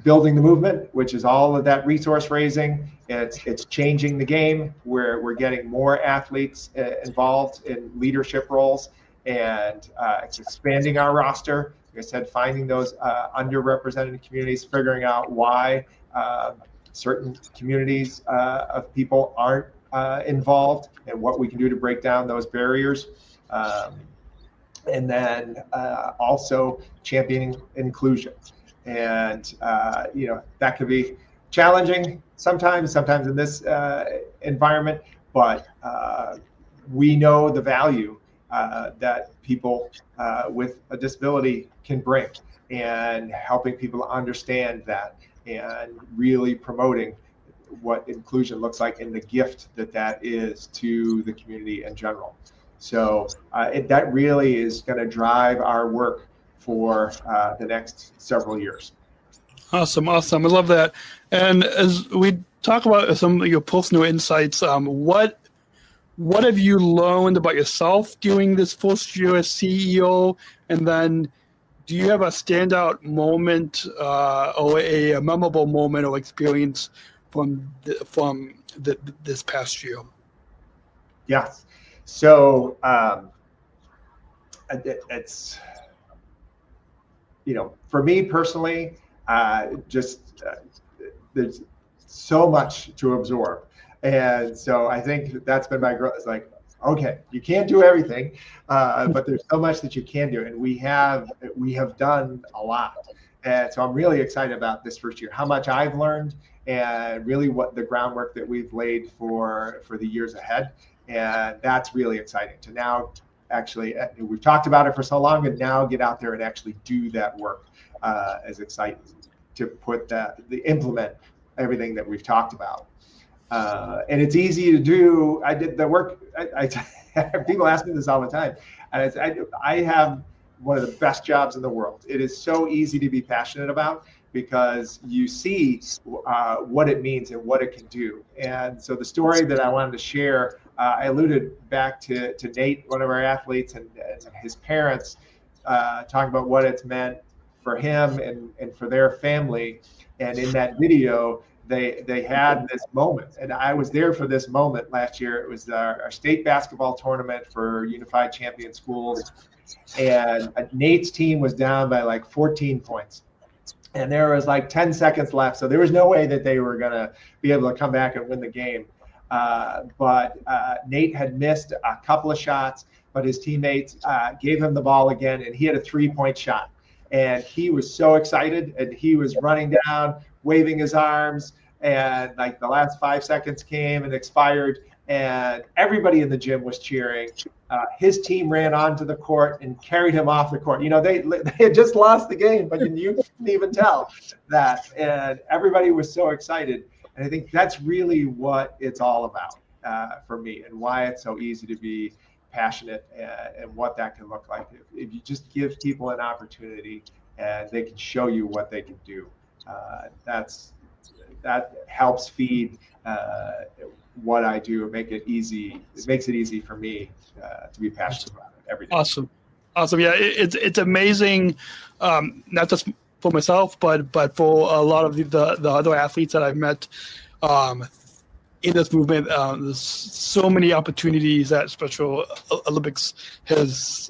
building the movement, which is all of that resource raising. It's changing the game where we're getting more athletes involved in leadership roles, and it's expanding our roster. Like I said, finding those underrepresented communities, figuring out why certain communities of people aren't involved, and what we can do to break down those barriers. And then also championing inclusion. And, that could be challenging sometimes in this environment, but we know the value that people with a disability can bring, and helping people understand that, and really promoting what inclusion looks like and the gift that is to the community in general. So that really is going to drive our work for the next several years. Awesome. I love that. And as we talk about some of your personal insights, what have you learned about yourself during this first year as CEO? And then do you have a standout moment or a memorable moment or experience from this past year? Yes. So it's, for me personally, there's so much to absorb. And so I think that's been my growth. It's like, okay, you can't do everything, but there's so much that you can do. And we have done a lot. And so I'm really excited about this first year, how much I've learned, and really what the groundwork that we've laid for the years ahead. And that's really exciting to now actually, we've talked about it for so long, and now get out there and actually do that work is exciting to implement everything that we've talked about. And it's easy to do. I did the work. People ask me this all the time. And I have one of the best jobs in the world. It is so easy to be passionate about, because you see what it means and what it can do. And so the story that I wanted to share, I alluded back to Nate, one of our athletes, and his parents, talking about what it's meant for him and for their family. And in that video, they had this moment, and I was there for this moment last year. It was our state basketball tournament for Unified Champion Schools, and Nate's team was down by like 14 points. And there was like 10 seconds left, so there was no way that they were going to be able to come back and win the game. But Nate had missed a couple of shots, but his teammates gave him the ball again, and he had a 3-point shot. And he was so excited, and he was running down, waving his arms, and like the last 5 seconds came and expired, and everybody in the gym was cheering. His team ran onto the court and carried him off the court. They had just lost the game, but you couldn't even tell that. And everybody was so excited. And I think that's really what it's all about for me, and why it's so easy to be passionate, and what that can look like if you just give people an opportunity and they can show you what they can do. That helps feed what I do and make it easy. It makes it easy for me to be passionate about it every day. Awesome. Yeah, it's amazing, not just for myself, but for a lot of the other athletes that I've met in this movement. There's so many opportunities that Special Olympics has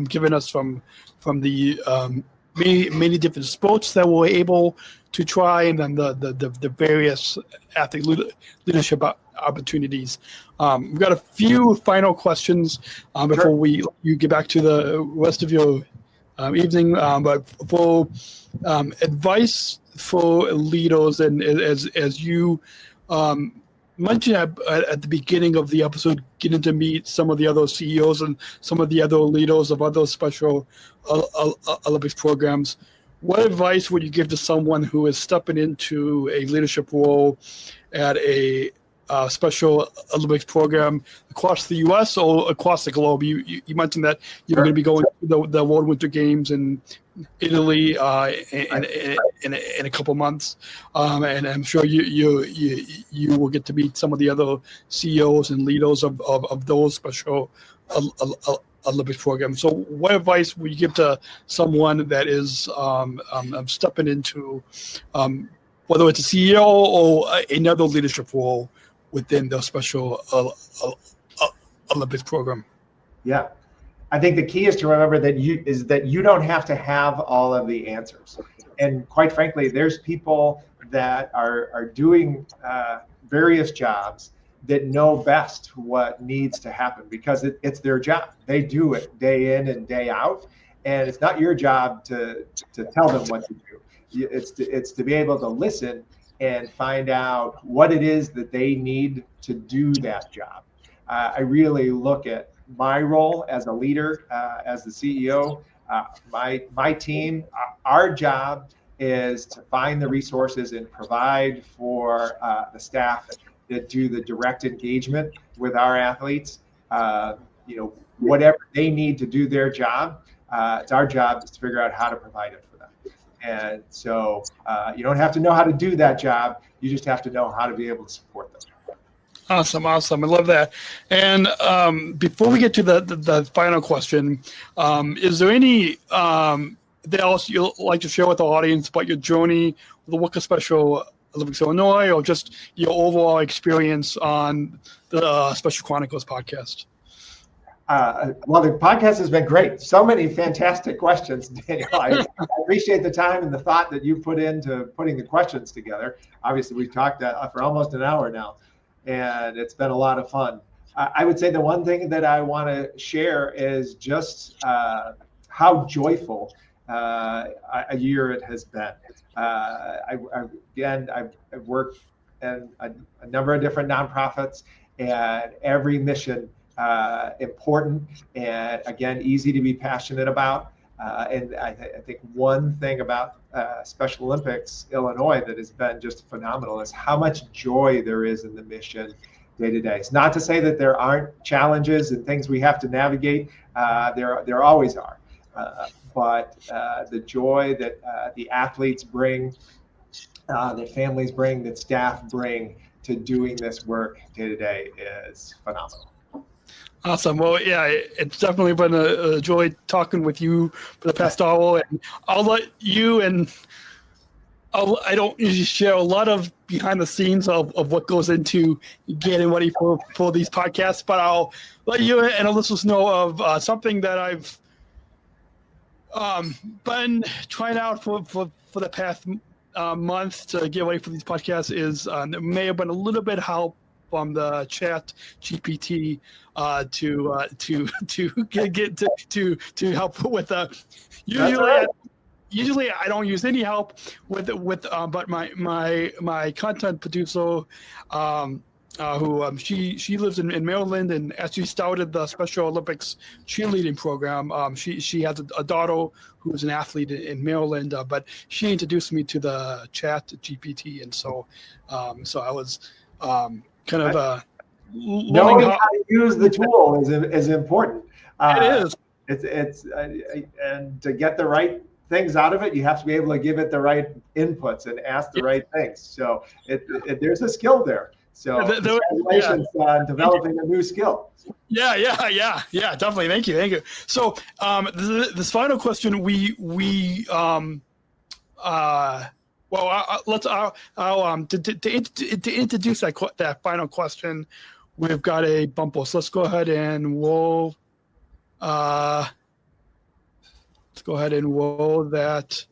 given us from the many different sports that we're able to try, and then the various athlete leadership opportunities. We've got a few final questions before you get back to the rest of your evening. But for advice for leaders, and as you mentioned at the beginning of the episode, getting to meet some of the other CEOs and some of the other leaders of other Special Olympics programs, what advice would you give to someone who is stepping into a leadership role at a Special Olympics program across the U.S. or across the globe? You mentioned that you're going to be going to the World Winter Games in Italy in a couple months, and I'm sure you will get to meet some of the other CEOs and leaders of those Special Olympics programs. So what advice would you give to someone that is stepping into whether it's a CEO or another leadership role within the Special Olympics program? Yeah, I think the key is to remember that you don't have to have all of the answers. And quite frankly, there's people that are doing various jobs that know best what needs to happen because it's their job. They do it day in and day out, and it's not your job to tell them what to do. It's to be able to listen and find out what it is that they need to do that job. I really look at my role as a leader, as the CEO, my team. Our job is to find the resources and provide for the staff that do the direct engagement with our athletes. Whatever they need to do their job, it's our job to figure out how to provide it for them. And so you don't have to know how to do that job. You just have to know how to be able to support them. Awesome. I love that. And before we get to the final question, is there any else you'd like to share with the audience about your journey with the work of Special Olympics Illinois, or just your overall experience on the Special Chronicles podcast? Well, the podcast has been great. So many fantastic questions, Daniel. I appreciate the time and the thought that you put into putting the questions together. Obviously, we've talked for almost an hour now, and it's been a lot of fun. I would say the one thing that I want to share is just how joyful a year it has been. I've worked in a number of different nonprofits, and every mission important and, again, easy to be passionate about. And I think one thing about Special Olympics Illinois that has been just phenomenal is how much joy there is in the mission day to day. It's not to say that there aren't challenges and things we have to navigate. There always are. But the joy that the athletes bring, that families bring, that staff bring to doing this work day to day is phenomenal. Awesome. Well, yeah, it's definitely been a joy talking with you for the past hour. And I'll let you, and I don't usually share a lot of behind the scenes of what goes into getting ready for these podcasts, but I'll let you and our listeners know of something that I've been trying out for the past month to get ready for these podcasts. Is there may have been a little bit help from the Chat GPT to help with usually I don't use any help with but my content producer who she lives in Maryland, and as she started the Special Olympics cheerleading program, she has a daughter who is an athlete in Maryland, but she introduced me to the Chat GPT, and so I was kind of knowing how to use the tool is important. It is. It's and to get the right things out of it, you have to be able to give it the right inputs and ask the right things. So there's a skill there. So congratulations on developing a new skill. Yeah, definitely. Thank you. So this final question, to introduce that final question, we've got a bumper. So let's go ahead and roll that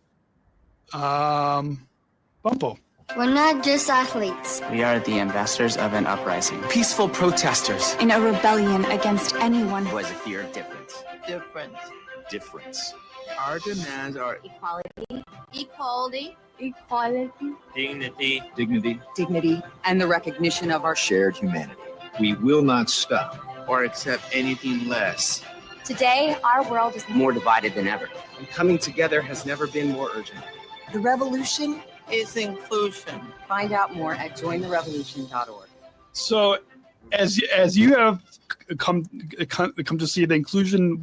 bumper. We're not just athletes. We are the ambassadors of an uprising. Peaceful protesters. In a rebellion against anyone who has a fear of difference. Difference. Our demands are equality, dignity, and the recognition of our shared humanity. We will not stop or accept anything less. Today, our world is more divided than ever. And coming together has never been more urgent. The revolution is inclusion. Find out more at jointherevolution.org. So, as you have come to see, the inclusion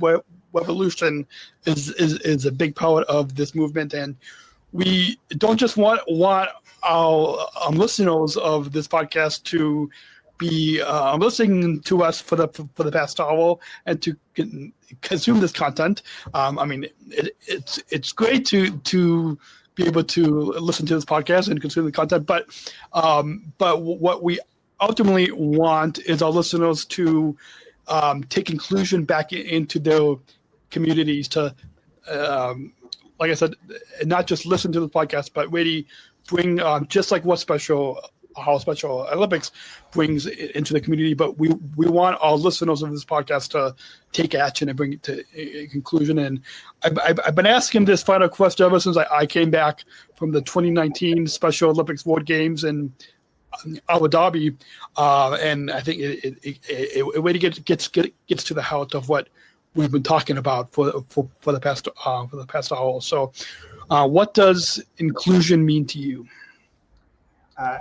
revolution is a big part of this movement, and we don't just want our listeners of this podcast to be listening to us for the past hour and to consume this content. I mean, it's great to be able to listen to this podcast and consume the content, but what we ultimately want is our listeners to take inclusion back into their communities, to like I said, not just listen to the podcast, but really bring just like how Special Olympics brings it into the community. But we want our listeners of this podcast to take action and bring it to a conclusion. And I've been asking this final question ever since I came back from the 2019 Special Olympics World Games in Abu Dhabi, and I think it really gets to the heart of what we've been talking about for the past hour. So, what does inclusion mean to you?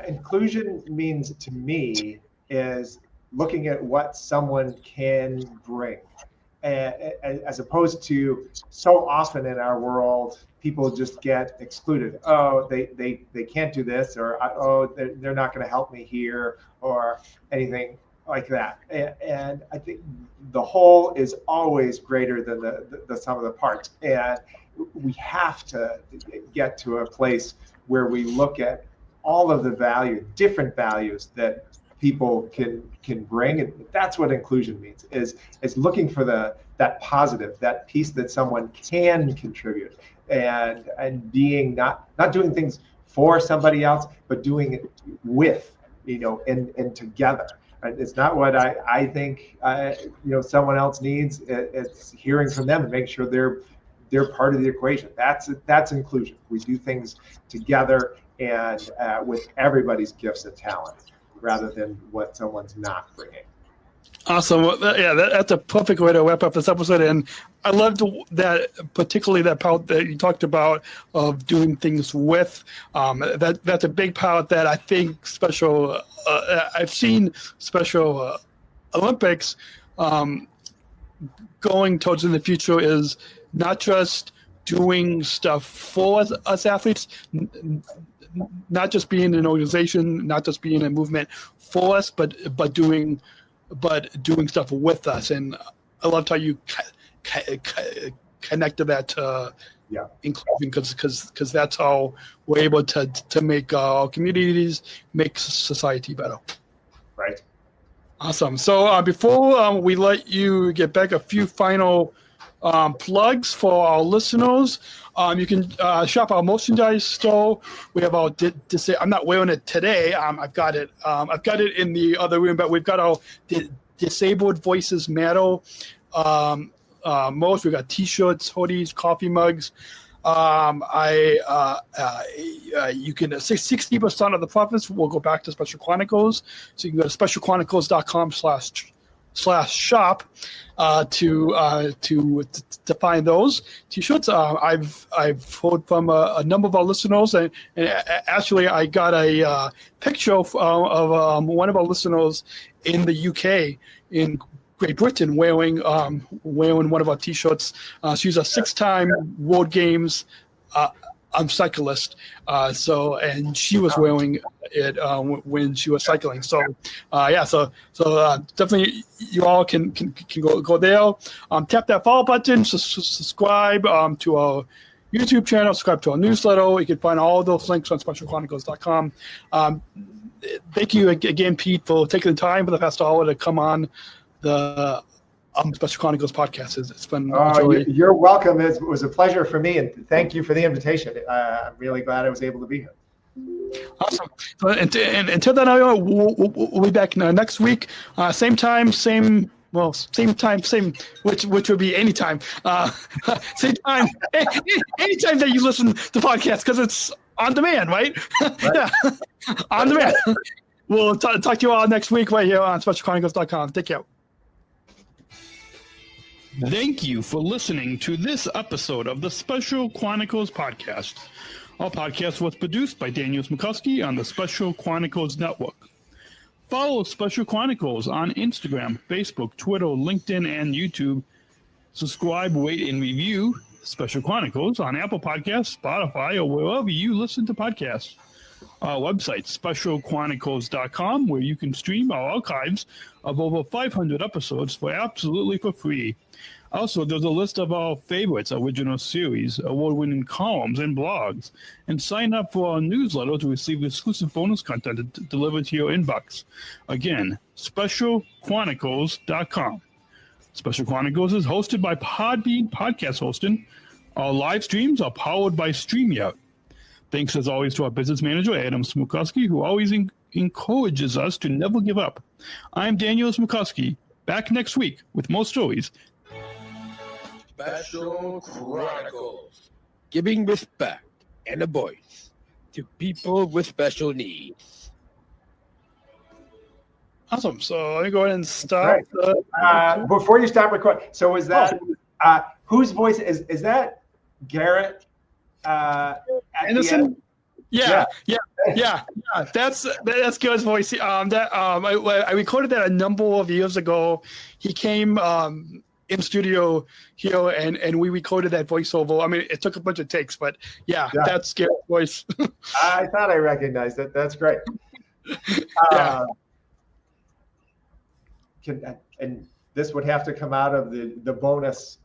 Inclusion means to me is looking at what someone can bring, as opposed to so often in our world, people just get excluded. Oh, they can't do this, or oh, they're not going to help me here, or anything like that. And I think the whole is always greater than the sum of the parts. And we have to get to a place where we look at all of the different values that people can bring, and that's what inclusion means. Is looking for that positive, that piece that someone can contribute, and being not doing things for somebody else, but doing it with, and together. It's not what I think someone else needs. It's hearing from them and making sure they're part of the equation. That's inclusion. We do things together and with everybody's gifts and talents, rather than what someone's not bringing. Awesome. Yeah, that's a perfect way to wrap up this episode. And I loved that, particularly that part that you talked about of doing things with. That's a big part that I think I've seen Special Olympics going towards in the future is not just doing stuff for us athletes, not just being an organization, not just being a movement for us, but doing stuff with us. And I loved how you connected that to inclusion, because that's how we're able to make our communities, make society better. Right. Awesome. So before we let you get back, a few final plugs for our listeners. You can shop our merchandise store. We have our I'm not wearing it today. I've got it in the other room, but we've got our Disabled Voices Matter merch. We've got T-shirts, hoodies, coffee mugs. You can 60% of the profits will go back to Special Chronicles. So you can go to specialchronicles.com/shop to find those T-shirts. I've heard from a number of our listeners, and actually I got a picture of one of our listeners in the UK, in Great Britain, wearing one of our T-shirts. She's a 6-time World Games cyclist, and she was wearing it when she was cycling. So definitely you all can go there. Tap that follow button, subscribe to our YouTube channel, subscribe to our newsletter. You can find all those links on specialchronicles.com. Thank you again, Pete, for taking the time for the past hour to come on the Special Chronicles podcast. It's been you're welcome. It was a pleasure for me, and thank you for the invitation. I'm really glad I was able to be here. Awesome. So, and until then, we'll be back next week. Same time, same time, which would be anytime. Same time, anytime that you listen to podcasts, because it's on demand, right? Yeah, on demand. We'll talk to you all next week right here on SpecialChronicles.com. Take care. Thank you for listening to this episode of the Special Chronicles Podcast. Our podcast was produced by Daniel Smrokowski on the Special Chronicles Network. Follow Special Chronicles on Instagram, Facebook, Twitter, LinkedIn, and YouTube. Subscribe, rate, and review Special Chronicles on Apple Podcasts, Spotify, or wherever you listen to podcasts. Our website, specialchronicles.com, where you can stream our archives of over 500 episodes for absolutely for free. Also, there's a list of our favorites, original series, award-winning columns, and blogs. And sign up for our newsletter to receive exclusive bonus content delivered to your inbox. Again, specialchronicles.com. Special Chronicles is hosted by Podbean Podcast Hosting. Our live streams are powered by StreamYard. Thanks, as always, to our business manager, Adam Smrokowski, who always encourages us to never give up. I'm Daniel Smrokowski, back next week with more stories. Special Chronicles, giving respect and a voice to people with special needs. Awesome. So let me go ahead and stop. Before you stop recording, so is that whose voice is that? Garrett Anderson? Yeah. That's Garrett's voice. I recorded that a number of years ago. He came in studio here, and we recorded that voiceover. I mean, it took a bunch of takes, but yeah. That's Garrett's voice. I thought I recognized it. That's great. And this would have to come out of the bonus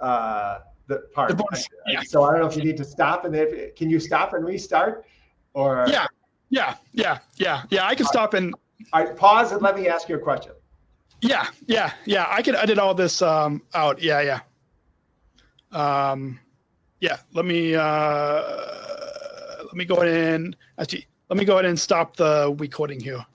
the part. The bonus, So I don't know if you need to stop, and can you stop and restart? Or yeah. I can stop and. All right, pause and let me ask you a question. Yeah. I can edit all this out. Yeah. Let me go ahead and stop the recording here.